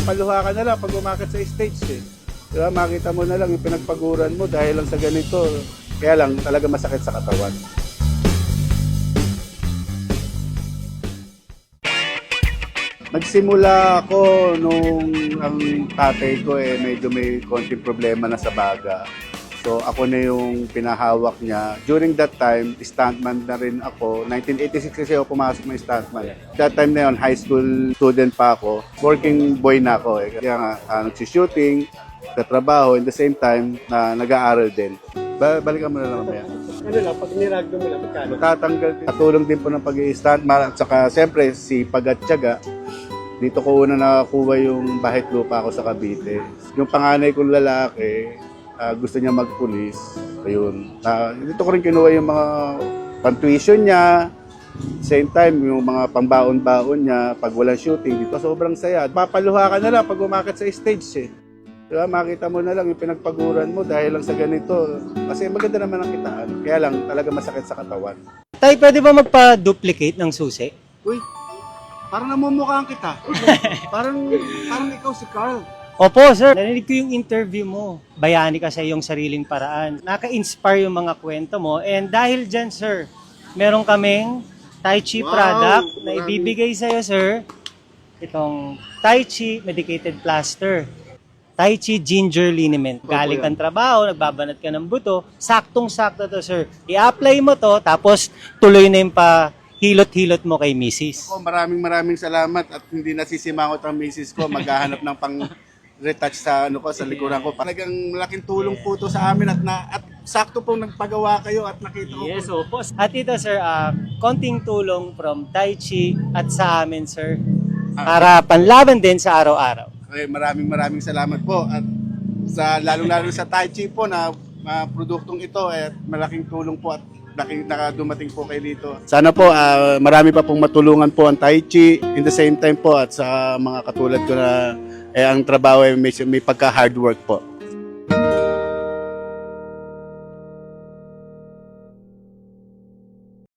mapaluha ka na lang pag umakit sa stage eh. Diba? Makita mo na lang yung pinagpaguran mo dahil lang sa ganito. Kaya lang talaga masakit sa katawan. Nagsimula ako nung ang tatay ko medyo may konting problema na sa baga. So ako na yung pinahawak niya. During that time, stuntman na rin ako. 1986 kasi ako pumasok ng stuntman. That time na yun, high school student pa ako. Working boy na ako. Kaya nga, nagsi-shooting, katrabaho, in the same time na nag-aaral din. Balikan mo na lang mamaya. Ano lang, pag niragdo mo lang, magkano? Matatanggal din. Katulong din po ng pag-i-stuntman. At saka, siyempre, si Pagatyaga. Dito ko una nakakuha yung bahit lupa ako sa Cavite. Yung panganay kong lalaki, gusto niya magpulis. Ayun. Dito ko rin kinuha yung mga pang-tuition niya. Same time, yung mga pambaon-baon niya. Pag walang shooting, dito sobrang saya. Papaluha ka na lang pag umakit sa stage eh. Diba? Makita mo na lang yung pinagpaguran mo dahil lang sa ganito. Kasi maganda naman ang kitaan. Kaya lang talaga masakit sa katawan. Tay, pwede ba magpa-duplicate ng susi? Uy, parang namumukhaan kita. parang ikaw si Carl. Opo, sir. Narinig ko yung interview mo. Bayani ka sa iyong sariling paraan. Naka-inspire yung mga kwento mo. And dahil dyan, sir, meron kaming Tai Chi product na ibibigay sa'yo, sir. Itong Tai Chi Medicated Plaster. Tai Chi Ginger Liniment. Galing kang trabaho, nagbabanat ka ng buto. Saktong-sakto to, sir. I-apply mo to, tapos tuloy na yung hilot-hilot mo kay misis. Ako, maraming salamat at hindi nasisimangot ang misis ko. Maghahanap ng pang-retouch sa sa likuran ko. Talagang malaking tulong po to sa amin at sakto pong nagpagawa kayo at nakita ko. Yes, opo. At ito, sir, konting tulong from Tai Chi at sa amin, sir. Para panlaban din sa araw-araw. Okay, maraming salamat po at lalong-lalo sa Tai Chi po na produktong ito at malaking tulong po at nakadumating po kayo dito. Sana po marami pa pong matulungan po ang Tai Chi in the same time po at sa mga katulad ko na ang trabaho ay may pagka hard work po.